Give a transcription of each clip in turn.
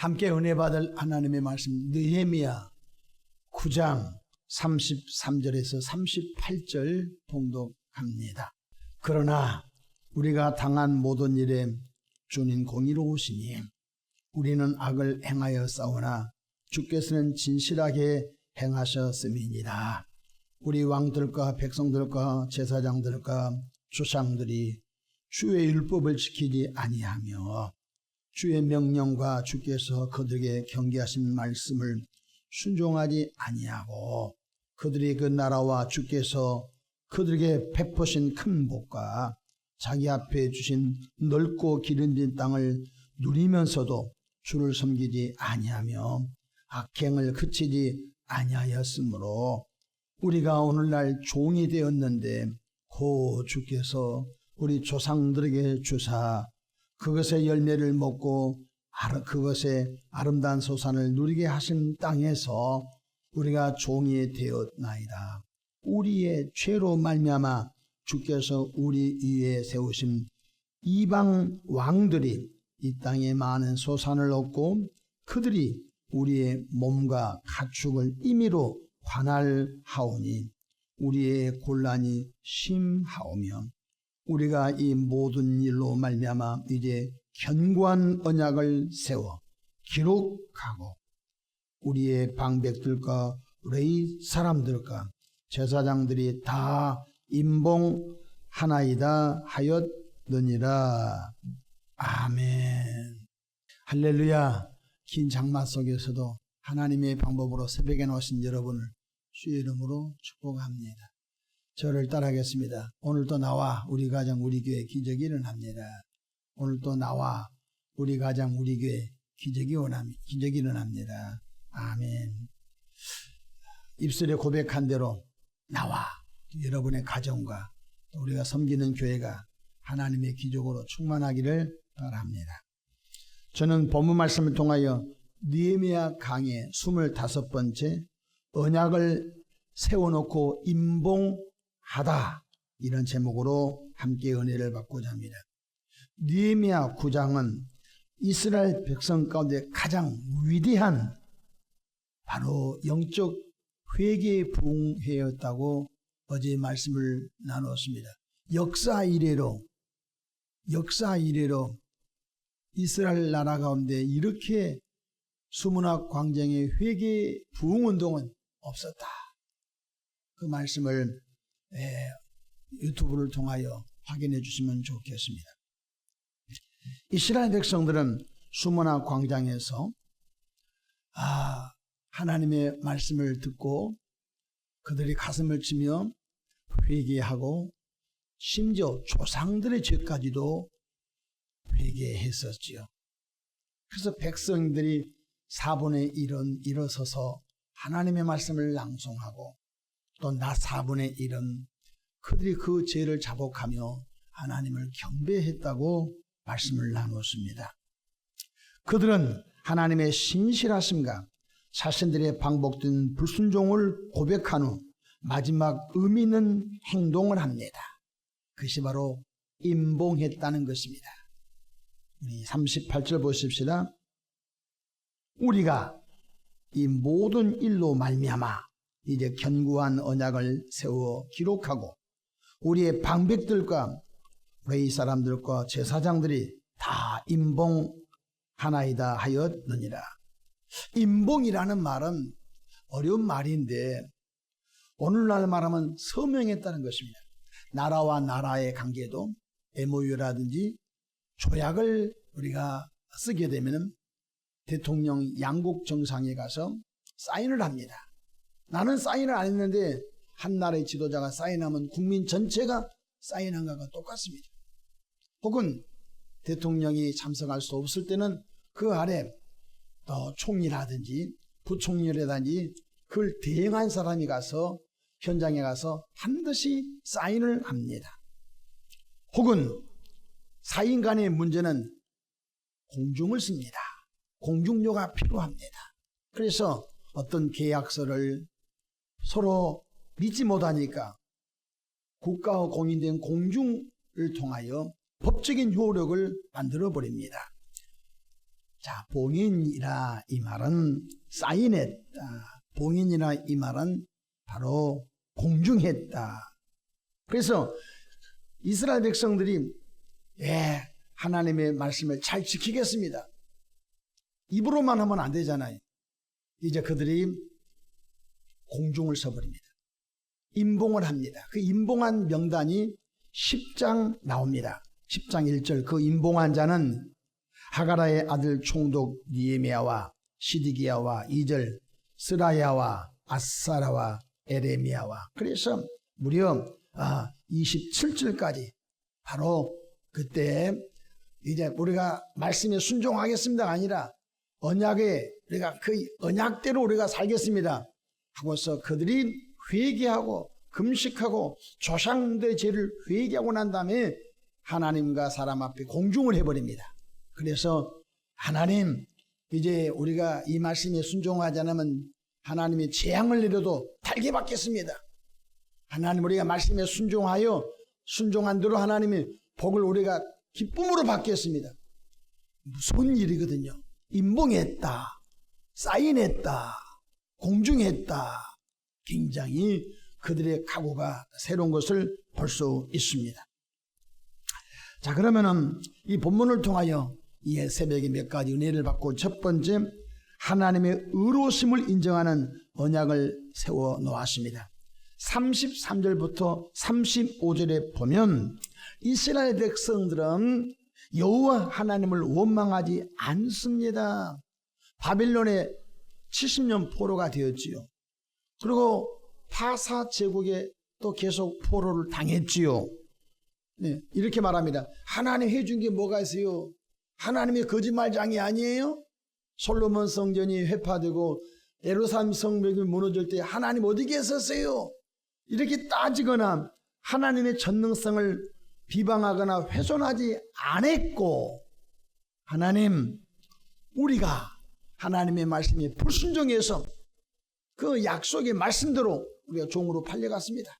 함께 은혜 받을 하나님의 말씀 느헤미야 9장 33절에서 38절 봉독합니다. 그러나 우리가 당한 모든 일에 주는 공의로우시니 우리는 악을 행하여 싸우나 주께서는 진실하게 행하셨음이니라. 우리 왕들과 백성들과 제사장들과 조상들이 주의 율법을 지키지 아니하며 주의 명령과 주께서 그들에게 경계하신 말씀을 순종하지 아니하고 그들이 그 나라와 주께서 그들에게 베푸신 큰 복과 자기 앞에 주신 넓고 기름진 땅을 누리면서도 주를 섬기지 아니하며 악행을 그치지 아니하였으므로 우리가 오늘날 종이 되었는데 고 주께서 우리 조상들에게 주사 그것의 열매를 먹고 그것의 아름다운 소산을 누리게 하신 땅에서 우리가 종이 되었나이다. 우리의 죄로 말미암아 주께서 우리 위에 세우신 이방 왕들이 이 땅에 많은 소산을 얻고 그들이 우리의 몸과 가축을 임의로 관할하오니 우리의 곤란이 심하오며 우리가 이 모든 일로 말미암아 이제 견고한 언약을 세워 기록하고 우리의 방백들과 레위 사람들과 제사장들이 다 임봉하나이다 하였느니라. 아멘. 할렐루야. 긴 장마 속에서도 하나님의 방법으로 새벽에 나오신 여러분을 주의 이름으로 축복합니다. 저를 따라하겠습니다. 오늘도 나와 우리 가정 우리 교회 기적이 일어납니다. 오늘도 나와 우리 가정 우리 교회 기적이 일어납니다. 아멘. 입술에 고백한 대로 나와 여러분의 가정과 우리가 섬기는 교회가 하나님의 기적으로 충만하기를 바랍니다. 저는 본문 말씀을 통하여 느헤미야 강의 25번째 언약을 세워놓고 임봉하다 이런 제목으로 함께 은혜를 받고자 합니다. 느헤미야 9장은 이스라엘 백성 가운데 가장 위대한 바로 영적 회개 부흥회였다고 어제 말씀을 나누었습니다. 역사 이래로 이스라엘 나라 가운데 이렇게 수문학 광장의 회개 부흥운동은 없었다. 그 말씀을 유튜브를 통하여 확인해 주시면 좋겠습니다. 이스라엘 백성들은 수문학 광장에서 하나님의 말씀을 듣고 그들이 가슴을 치며 회개하고 심지어 조상들의 죄까지도 회개했었지요. 그래서 백성들이 4분의 1은 일어서서 하나님의 말씀을 낭송하고 또 나 4분의 1은 그들이 그 죄를 자복하며 하나님을 경배했다고 말씀을 나누었습니다. 그들은 하나님의 신실하심과 자신들의 반복된 불순종을 고백한 후 마지막 의미 있는 행동을 합니다. 그것이 바로 임봉했다는 것입니다. 우리 38절 보십시다. 우리가 이 모든 일로 말미암아 이제 견고한 언약을 세워 기록하고 우리의 방백들과 레위 사람들과 제사장들이 다 임봉하나이다 하였느니라. 임봉이라는 말은 어려운 말인데 오늘날 말하면 서명했다는 것입니다. 나라와 나라의 관계도 MOU라든지 조약을 우리가 쓰게 되면 대통령 양국 정상에 가서 사인을 합니다. 나는 사인을 안 했는데 한 나라의 지도자가 사인하면 국민 전체가 사인한 것과 똑같습니다. 혹은 대통령이 참석할 수 없을 때는 그 아래 또 총리라든지 부총리라든지 그걸 대행한 사람이 가서 현장에 가서 반드시 사인을 합니다. 혹은 사인 간의 문제는 공중을 씁니다. 공중료가 필요합니다. 그래서 어떤 계약서를 서로 믿지 못하니까 국가와 공인된 공중을 통하여 법적인 효력을 만들어 버립니다. 자, 봉인이라 이 말은 사인했다. 봉인이라 이 말은 바로 공중했다. 그래서 이스라엘 백성들이 하나님의 말씀을 잘 지키겠습니다. 입으로만 하면 안 되잖아요. 이제 그들이 공중을 서버립니다. 임봉을 합니다. 그 임봉한 명단이 10장 나옵니다. 10장 1절 그 임봉한 자는 하가라의 아들 총독 니에미야와 시디기야와 2절 스라야와 아사라와 에레미야와 그래서 무려 27절까지 바로 그때 이제 우리가 말씀에 순종하겠습니다가 아니라 언약에 우리가 그 언약대로 우리가 살겠습니다 하고서 그들이 회개하고 금식하고 조상들의 죄를 회개하고 난 다음에 하나님과 사람 앞에 공중을 해버립니다. 그래서 하나님 이제 우리가 이 말씀에 순종하지 않으면 하나님이 재앙을 내려도 달게 받겠습니다. 하나님 우리가 말씀에 순종하여 순종한 대로 하나님의 복을 우리가 기쁨으로 받겠습니다. 무서운 일이거든요. 임봉했다, 사인했다, 공중했다. 굉장히 그들의 각오가 새로운 것을 볼 수 있습니다. 자, 그러면은 이 본문을 통하여 이 새벽에 몇 가지 은혜를 받고 첫 번째 하나님의 의로우심을 인정하는 언약을 세워 놓았습니다. 33절부터 35절에 보면 이스라엘 백성들은 여호와 하나님을 원망하지 않습니다. 바빌론에 70년 포로가 되었지요. 그리고 파사 제국에 또 계속 포로를 당했지요. 네, 이렇게 말합니다. 하나님 해준 게 뭐가 있어요? 하나님의 거짓말장이 아니에요? 솔로몬 성전이 회파되고 예루살렘 성벽이 무너질 때 하나님 어디 계셨어요? 이렇게 따지거나 하나님의 전능성을 비방하거나 훼손하지 않았고, 하나님 우리가 하나님의 말씀에 불순종해서 그 약속의 말씀대로 우리가 종으로 팔려갔습니다.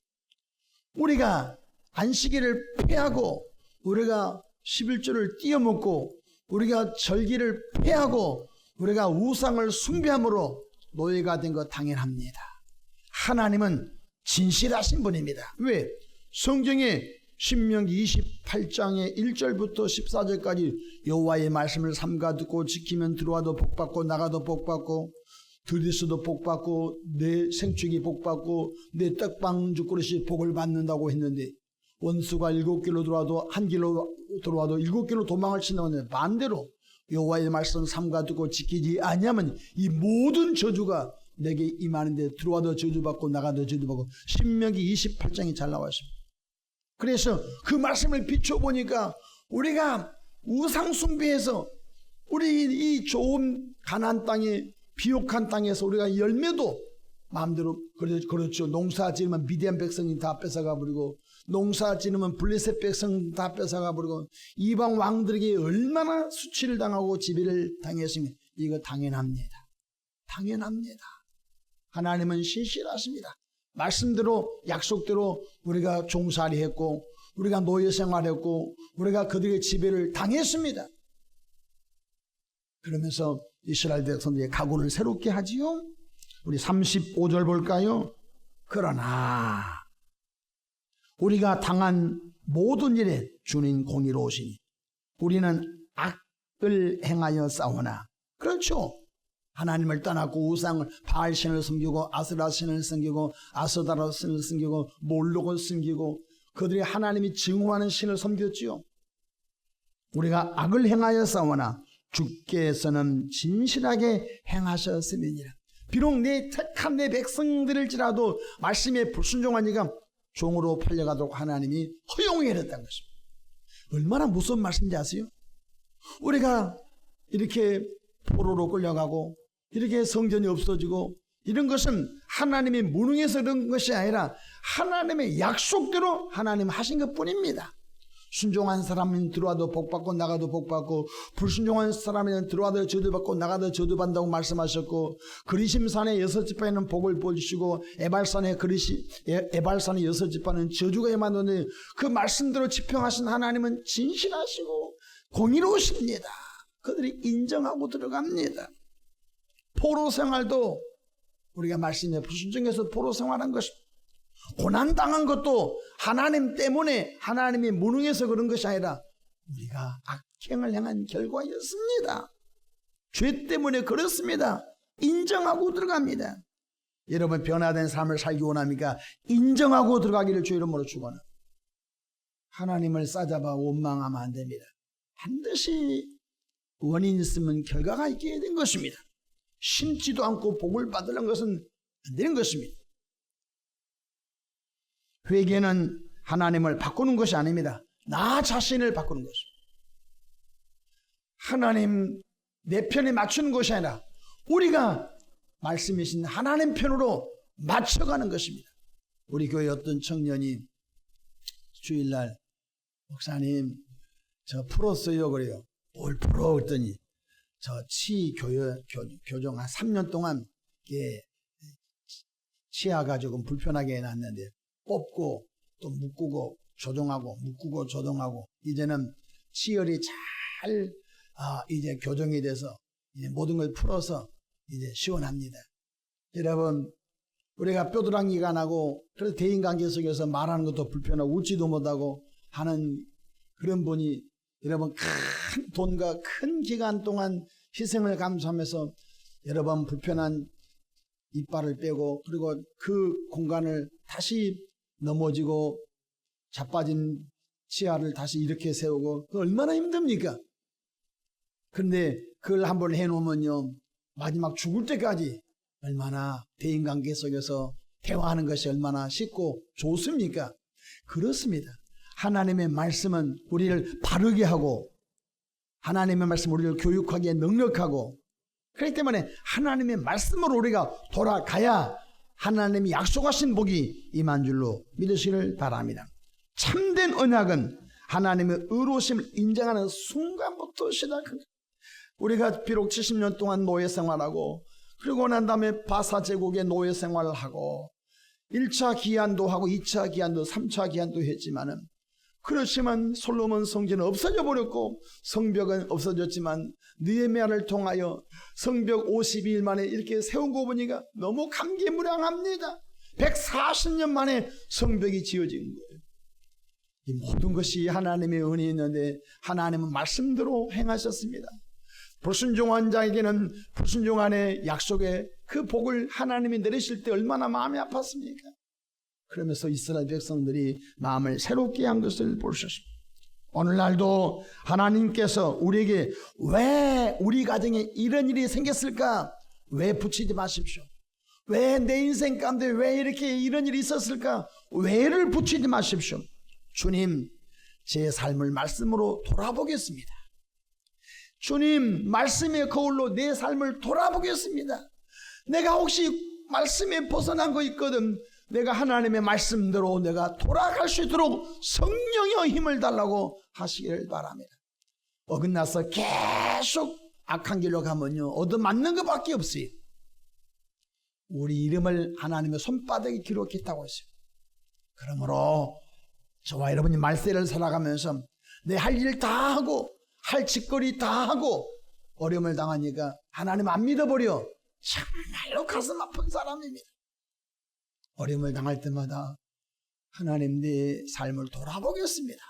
우리가 안식일을 폐하고 우리가 11조를 띄어먹고 우리가 절기를 폐하고 우리가 우상을 숭배함으로 노예가 된 거 당연합니다. 하나님은 진실하신 분입니다. 왜? 성경에 신명기 28장의 1절부터 14절까지 여호와의 말씀을 삼가 듣고 지키면 들어와도 복받고 나가도 복받고 들이서도 복받고 내 생축이 복받고 내 떡방 죽그릇이 복을 받는다고 했는데 원수가 7길로 들어와도 한 길로 들어와도 7길로 도망을 친다고 반대로 여호와의 말씀 삼가 듣고 지키지 아니하면 이 모든 저주가 내게 임하는데 들어와도 저주받고 나가도 저주받고 신명기 28장이 잘 나와 있습니다. 그래서 그 말씀을 비춰보니까 우리가 우상숭배해서 우리 이 좋은 가나안 땅에 비옥한 땅에서 우리가 열매도 마음대로 그렇죠. 농사 지으면 미디안 백성이 다 뺏어가 버리고 농사 지으면 블레셋 백성 다 뺏어가 버리고 이방 왕들에게 얼마나 수치를 당하고 지배를 당했으면 이거 당연합니다. 당연합니다. 하나님은 신실하십니다. 말씀대로 약속대로 우리가 종살이 했고 우리가 노예 생활했고 우리가 그들의 지배를 당했습니다. 그러면서 이스라엘 백성들의 각오를 새롭게 하지요. 우리 35절 볼까요? 그러나 우리가 당한 모든 일에 주님 공의로우시니 우리는 악을 행하여 싸우나. 그렇죠. 하나님을 떠났고 우상을 바알신을 섬기고 아스라신을 섬기고 아스다라신을 섬기고 몰록을 섬기고 그들이 하나님이 증오하는 신을 섬겼지요. 우리가 악을 행하여 싸우나 주께서는 진실하게 행하셨음이니라. 비록 내 택한 내 백성들일지라도 말씀에 불순종하니까 종으로 팔려가도록 하나님이 허용해 줬다는 것입니다. 얼마나 무서운 말씀인지 아세요? 우리가 이렇게 포로로 끌려가고 이렇게 성전이 없어지고 이런 것은 하나님이 무능해서 그런 것이 아니라 하나님의 약속대로 하나님 하신 것뿐입니다. 순종한 사람은 들어와도 복받고 나가도 복받고 불순종한 사람은 들어와도 저주받고 나가도 저주받는다고 말씀하셨고 그리심산의 6지파에는 복을 보여주시고 에발산의 6지파는 저주가 임하는데 그 말씀대로 지평하신 하나님은 진실하시고 공의로우십니다. 그들이 인정하고 들어갑니다. 포로 생활도 우리가 말씀에 불순종해서 포로 생활한 것입니다. 고난당한 것도 하나님 때문에, 하나님이 무능해서 그런 것이 아니라 우리가 악행을 행한 결과였습니다. 죄 때문에 그렇습니다. 인정하고 들어갑니다. 여러분, 변화된 삶을 살기 원합니까? 인정하고 들어가기를 주 이름으로 축원합니다. 하나님을 싸잡아 원망하면 안 됩니다. 반드시 원인 있으면 결과가 있게 된 것입니다. 심지도 않고 복을 받으려는 것은 안 되는 것입니다. 회개는 하나님을 바꾸는 것이 아닙니다. 나 자신을 바꾸는 것입니다. 하나님 내 편에 맞추는 것이 아니라 우리가 말씀이신 하나님 편으로 맞춰가는 것입니다. 우리 교회 어떤 청년이 주일날 목사님 저 풀었어요 그래요. 뭘 풀어 그랬더니 저 교정 한 3년 동안 치아가 조금 불편하게 해놨는데 뽑고 또 묶고 조정하고 묶고 조정하고 이제는 치열이 잘 이제 교정이 돼서 이제 모든 걸 풀어서 이제 시원합니다. 여러분, 우리가 뼈두랑기가 나고 그래서 대인관계 속에서 말하는 것도 불편하고 웃지도 못하고 하는 그런 분이 여러분 큰 돈과 큰 기간 동안 희생을 감수하면서 여러분 불편한 이빨을 빼고 그리고 그 공간을 다시 넘어지고 자빠진 치아를 다시 이렇게 세우고 그 얼마나 힘듭니까? 그런데 그걸 한번 해놓으면요 마지막 죽을 때까지 얼마나 대인관계 속에서 대화하는 것이 얼마나 쉽고 좋습니까? 그렇습니다. 하나님의 말씀은 우리를 바르게 하고 하나님의 말씀은 우리를 교육하기에 능력하고 그렇기 때문에 하나님의 말씀으로 우리가 돌아가야 하나님이 약속하신 복이 임한 줄로 믿으시기를 바랍니다. 참된 언약은 하나님의 의로우심을 인정하는 순간부터 시작합니다. 우리가 비록 70년 동안 노예 생활하고 그리고 난 다음에 바사 제국의 노예 생활을 하고 1차 기한도 하고 2차 기한도 3차 기한도 했지만은 그렇지만 솔로몬 성전은 없어져 버렸고 성벽은 없어졌지만 느헤미야를 통하여 성벽 52일 만에 이렇게 세운 거 보니까 너무 감개무량합니다. 140년 만에 성벽이 지어진 거예요. 이 모든 것이 하나님의 은혜였는데 하나님은 말씀대로 행하셨습니다. 불순종한 자에게는 불순종한의 약속에 그 복을 하나님이 내리실 때 얼마나 마음이 아팠습니까? 그러면서 이스라엘 백성들이 마음을 새롭게 한 것을 볼 수 있습니다. 오늘날도 하나님께서 우리에게 왜 우리 가정에 이런 일이 생겼을까? 왜 붙이지 마십시오. 왜 내 인생 가운데 왜 이렇게 이런 일이 있었을까? 왜를 붙이지 마십시오. 주님, 제 삶을 말씀으로 돌아보겠습니다. 주님, 말씀의 거울로 내 삶을 돌아보겠습니다. 내가 혹시 말씀에 벗어난 거 있거든. 내가 하나님의 말씀대로 내가 돌아갈 수 있도록 성령의 힘을 달라고 하시길 바랍니다. 어긋나서 계속 악한 길로 가면요 얻어맞는 것밖에 없어요. 우리 이름을 하나님의 손바닥에 기록했다고 했어요. 그러므로 저와 여러분이 말세를 살아가면서 내 할 일 다 하고 할 짓거리 다 하고 어려움을 당하니까 하나님 안 믿어버려. 정말로 가슴 아픈 사람입니다. 어려움을 당할 때마다 하나님 내 삶을 돌아보겠습니다.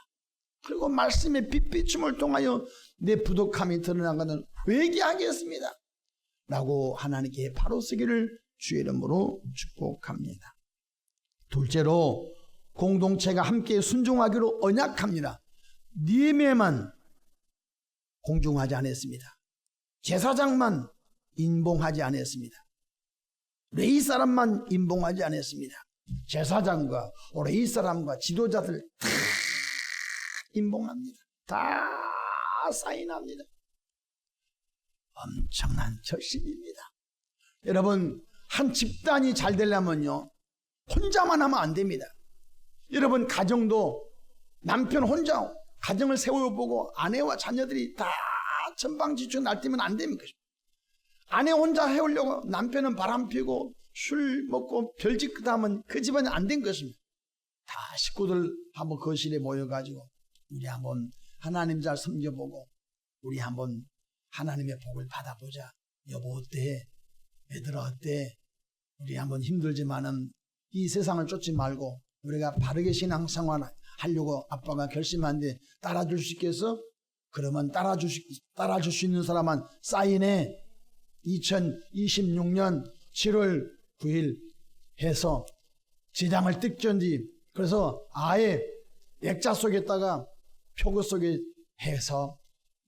그리고 말씀의 빛비춤을 통하여 내 부족함이 드러난 것은 회개하겠습니다. 라고 하나님께 바로 서기를 주의 이름으로 축복합니다. 둘째로 공동체가 함께 순종하기로 언약합니다. 느헤미야만 공중하지 않았습니다. 제사장만 인봉하지 않았습니다. 레위 사람만 인봉하지 않았습니다. 제사장과 레위 사람과 지도자들 다 인봉합니다. 다 사인합니다. 엄청난 결심입니다. 여러분, 한 집단이 잘 되려면요 혼자만 하면 안 됩니다. 여러분, 가정도 남편 혼자 가정을 세워보고 아내와 자녀들이 다 전방지축 날뛰면 안 되는 것입니다. 아내 혼자 해오려고 남편은 바람피고 술 먹고 별짓 하면 그 집안은 안 된 것입니다. 다 식구들 한번 거실에 모여가지고 우리 한번 하나님 잘 섬겨보고 우리 한번 하나님의 복을 받아보자. 여보 어때? 얘들아 어때? 우리 한번 힘들지만은 이 세상을 쫓지 말고 우리가 바르게 신앙생활 하려고 아빠가 결심한데 따라줄 수 있겠어? 그러면 따라줄 수 있는 사람은 사인해. 2026년 7월 9일 해서 지장을 뜯던지 그래서 아예 액자 속에다가 표구 속에 해서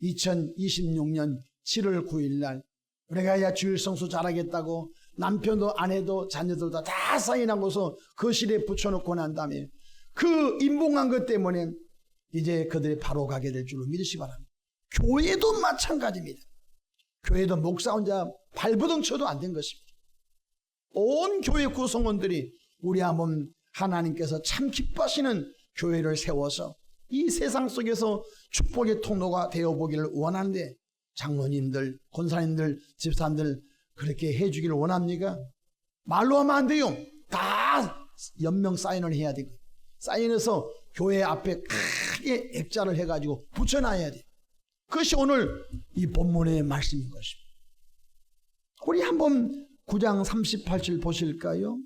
2026년 7월 9일 날 우리가 야 주일 성수 잘하겠다고 남편도 아내도 자녀들도 다 사인하고서 거실에 붙여놓고 난 다음에 그 임봉한 것 때문에 이제 그들이 바로 가게 될 줄로 믿으시기 바랍니다. 교회도 마찬가지입니다. 교회도 목사 혼자 발버둥 쳐도 안 된 것입니다. 온 교회 구성원들이 우리 한번 하나님께서 참 기뻐하시는 교회를 세워서 이 세상 속에서 축복의 통로가 되어보기를 원하는데 장로님들, 권사님들, 집사님들 그렇게 해주기를 원합니까? 말로 하면 안 돼요. 다 연명 사인을 해야 되고 사인해서 교회 앞에 크게 액자를 해가지고 붙여놔야 돼. 그것이 오늘 이 본문의 말씀인 것입니다. 우리 한번 9장 38절 보실까요?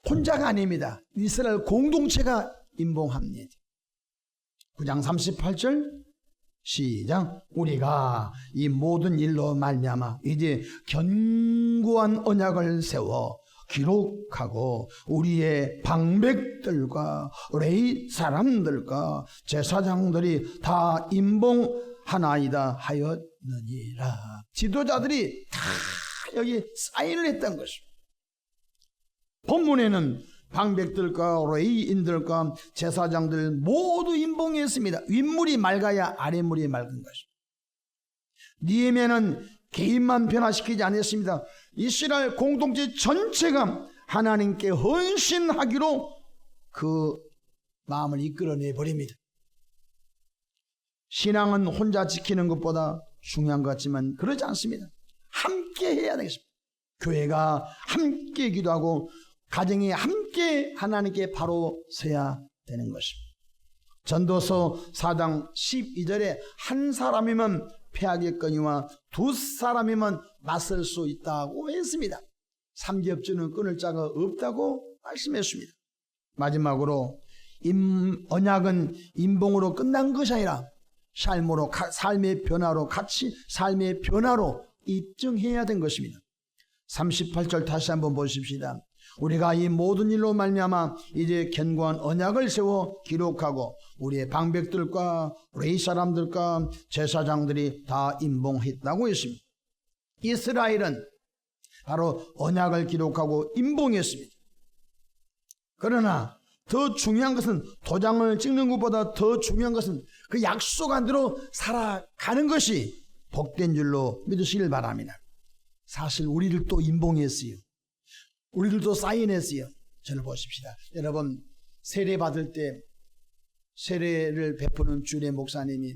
혼자가 아닙니다. 이스라엘 공동체가 임봉합니다. 9장 38절 시작. 우리가 이 모든 일로 말미암아 이제 견고한 언약을 세워 기록하고 우리의 방백들과 레위 사람들과 제사장들이 다 임봉하나이다 하였느니라. 지도자들이 다 여기 사인을 했던 것입니다. 본문에는 방백들과 레위인들과 제사장들 모두 임봉했습니다. 윗물이 맑아야 아랫물이 맑은 것입니다. 니에미아는 개인만 변화시키지 않았습니다. 이스라엘 공동체 전체가 하나님께 헌신하기로 그 마음을 이끌어내 버립니다. 신앙은 혼자 지키는 것보다 중요한 것 같지만 그러지 않습니다. 함께 해야 되겠습니다. 교회가 함께 기도하고 가정이 함께 하나님께 바로 서야 되는 것입니다. 전도서 4장 12절에 한 사람이면 패하겠거니와 두 사람이면 맞설 수 있다고 했습니다. 삼겹줄은 끊을 자가 없다고 말씀했습니다. 마지막으로 언약은 임봉으로 끝난 것이 아니라 삶의 변화로 같이 삶의 변화로 입증해야 된 것입니다. 38절 다시 한번 보십시다. 우리가 이 모든 일로 말미암아 이제 견고한 언약을 세워 기록하고 우리의 방백들과 레위 사람들과 제사장들이 다 임봉했다고 했습니다. 이스라엘은 바로 언약을 기록하고 임봉했습니다. 그러나 더 중요한 것은 도장을 찍는 것보다 더 중요한 것은 그 약속한 대로 살아가는 것이 복된 줄로 믿으시길 바랍니다. 사실 우리들도 임봉했어요. 우리들도 사인했어요. 저를 보십시다. 여러분 세례 받을 때 세례를 베푸는 주례 목사님이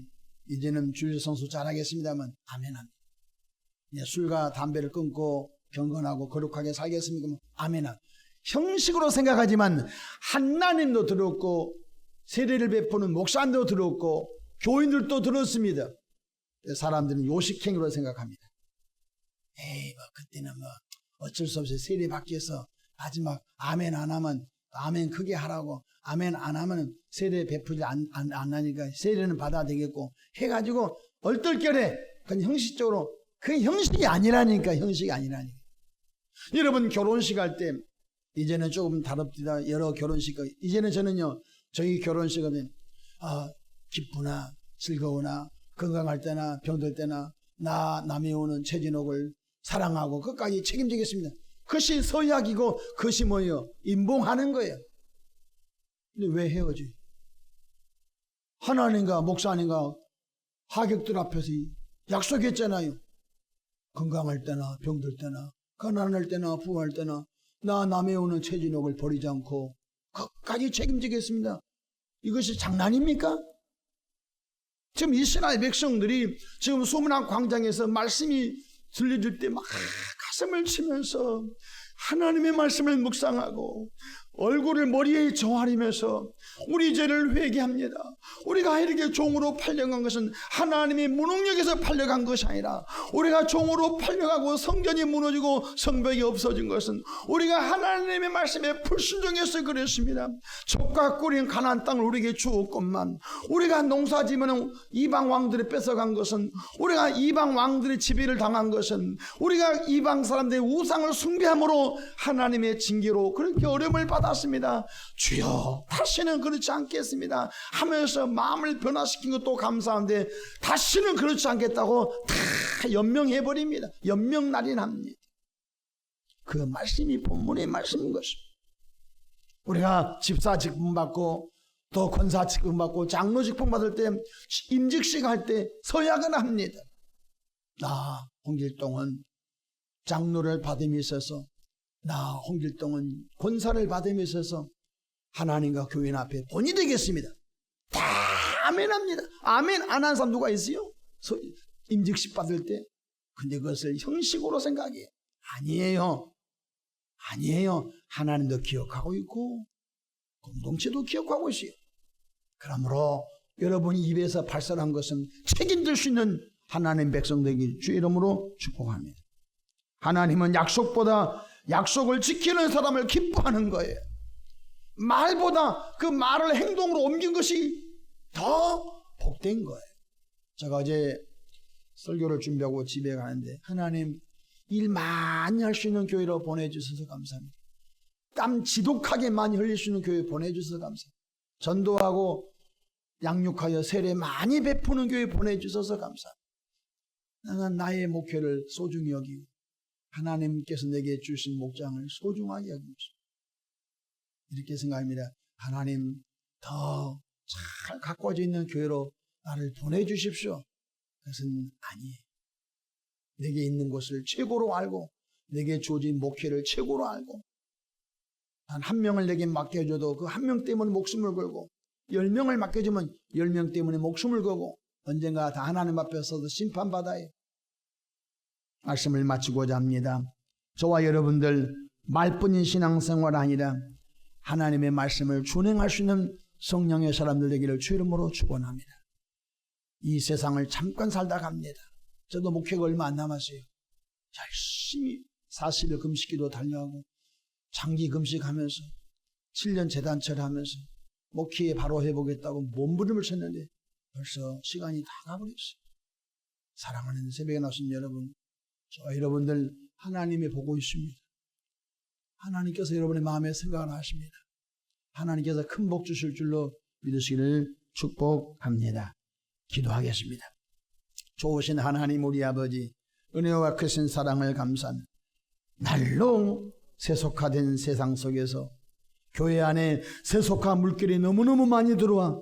이제는 주일 성수 잘하겠습니다만 아멘 합니다. 술과 담배를 끊고 경건하고 거룩하게 살겠습니까? 아멘 합니다. 형식으로 생각하지만 하나님도 들었고 세례를 베푸는 목사님도 들었고 교인들도 들었습니다. 사람들은 요식행위로 생각합니다. 에이 그때는 어쩔 수 없이 세례 받기 위해서 마지막 아멘 안 하면 아멘 크게 하라고 아멘 안 하면 세례 베풀지 안 하니까 세례는 받아야 되겠고 해가지고 얼떨결에 그건 형식적으로 그 형식이 아니라니까. 여러분 결혼식 할 때 이제는 조금 다릅니다. 여러 결혼식 이제는 저는요 저희 결혼식은 기쁘나 즐거우나 건강할 때나 병들 때나 남이 오는 최진옥을 사랑하고 끝까지 책임지겠습니다. 그것이 서약이고 그것이 뭐예요? 임봉하는 거예요. 근데 왜 헤어져? 하나님과 목사님과 하객들 앞에서 약속했잖아요. 건강할 때나 병들 때나 가난할 때나 부할 때나 남의 오는 최진옥을 버리지 않고 끝까지 책임지겠습니다. 이것이 장난입니까? 지금 이스라엘 백성들이 지금 소문난 광장에서 말씀이 들려줄 때 막 가슴을 치면서 하나님의 말씀을 묵상하고 얼굴을 머리에 저아리면서 우리 죄를 회개합니다. 우리가 이렇게 종으로 팔려간 것은 하나님이 무능력에서 팔려간 것이 아니라 우리가 종으로 팔려가고 성전이 무너지고 성벽이 없어진 것은 우리가 하나님의 말씀에 불순종해서 그랬습니다. 젖과 꿀인 가나안 땅을 우리에게 주었건만 우리가 농사지으면 이방 왕들이 뺏어간 것은 우리가 이방 왕들의 지배를 당한 것은 우리가 이방 사람들의 우상을 숭배함으로 하나님의 징계로 그렇게 어려움을 받았습니다. 주여 다시는 그렇지 않겠습니다 하면서 마음을 변화시킨 것도 감사한데 다시는 그렇지 않겠다고 다 연명해버립니다. 연명날인합니다. 그 말씀이 본문의 말씀인 것입니다. 우리가 집사 직분 받고 또 권사 직분 받고 장로 직분 받을 때 임직식 할 때 서약을 합니다. 나 홍길동은 장로를 받음에 있어서 나 홍길동은 권사를 받음에 있어서 하나님과 교인 앞에 본이 되겠습니다. 다 아멘합니다. 아멘 안 한 사람 누가 있어요? 임직식 받을 때. 근데 그것을 형식으로 생각해요. 아니에요. 하나님도 기억하고 있고 공동체도 기억하고 있어요. 그러므로 여러분이 입에서 발설한 것은 책임질 수 있는 하나님 백성 되기 주 이름으로 축복합니다. 하나님은 약속보다 약속을 지키는 사람을 기뻐하는 거예요. 말보다 그 말을 행동으로 옮긴 것이 더 복된 거예요. 제가 어제 설교를 준비하고 집에 가는데 하나님 일 많이 할 수 있는 교회로 보내주셔서 감사합니다. 땀 지독하게 많이 흘릴 수 있는 교회 보내주셔서 감사합니다. 전도하고 양육하여 세례 많이 베푸는 교회 보내주셔서 감사합니다. 나는 나의 목회를 소중히 여기고 하나님께서 내게 주신 목장을 소중하게 여깁니다. 이렇게 생각합니다. 하나님 더 잘 가꿔져 있는 교회로 나를 보내주십시오. 그것은 아니에요. 내게 있는 것을 최고로 알고 내게 주어진 목회를 최고로 알고 단 한 명을 내게 맡겨줘도 그 한 명 때문에 목숨을 걸고 10명을 맡겨주면 10명 때문에 목숨을 걸고 언젠가 다 하나님 앞에서도 심판받아요. 말씀을 마치고자 합니다. 저와 여러분들 말뿐인 신앙생활 아니라 하나님의 말씀을 준행할 수 있는 성령의 사람들 되기를 주 이름으로 축원합니다. 이 세상을 잠깐 살다 갑니다. 저도 목회가 얼마 안 남았어요. 열심히 40일 금식기도 달려가고 장기 금식하면서 7년 재단철하면서 목회에 바로 해보겠다고 몸부림을 쳤는데 벌써 시간이 다 가버렸어요. 사랑하는 새벽에 나오신 여러분, 저 여러분들 하나님이 보고 있습니다. 하나님께서 여러분의 마음에 생각을 하십니다. 하나님께서 큰 복 주실 줄로 믿으시기를 축복합니다. 기도하겠습니다. 좋으신 하나님 우리 아버지, 은혜와 크신 사랑을 감사합니다. 날로 세속화된 세상 속에서 교회 안에 세속화 물길이 너무너무 많이 들어와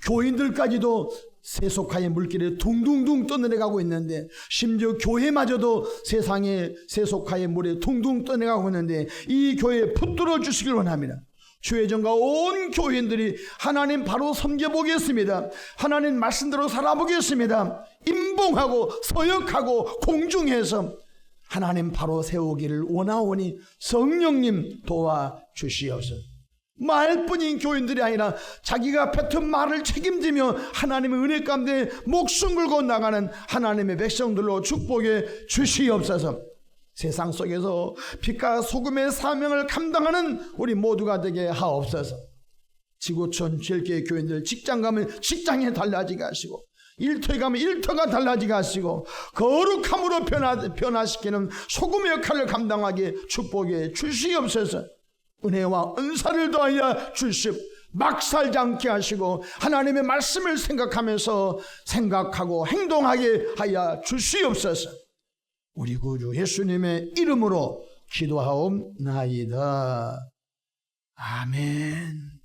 교인들까지도 세속화의 물길에 둥둥둥 떠내려가고 있는데 심지어 교회마저도 세상의 세속화의 물에 둥둥 떠내려가고 있는데 이 교회에 붙들어 주시길 원합니다. 주회전과 온 교인들이 하나님 바로 섬겨보겠습니다. 하나님 말씀대로 살아보겠습니다. 임봉하고 서역하고 공중해서 하나님 바로 세우기를 원하오니 성령님 도와주시옵소서. 말뿐인 교인들이 아니라 자기가 뱉은 말을 책임지며 하나님의 은혜 가운데 목숨 걸고 나가는 하나님의 백성들로 축복해 주시옵소서. 세상 속에서 빛과 소금의 사명을 감당하는 우리 모두가 되게 하옵소서. 지구촌 제일교회 교인들 직장 가면 직장에 달라지게 하시고 일터에 가면 일터가 달라지게 하시고 거룩함으로 변화시키는 소금의 역할을 감당하게 축복해 주시옵소서. 은혜와 은사를 더하여 주시옵 막 살지 않게 하시고 하나님의 말씀을 생각하면서 생각하고 행동하게 하여 주시옵소서. 우리 구주 예수님의 이름으로 기도하옵나이다. 아멘.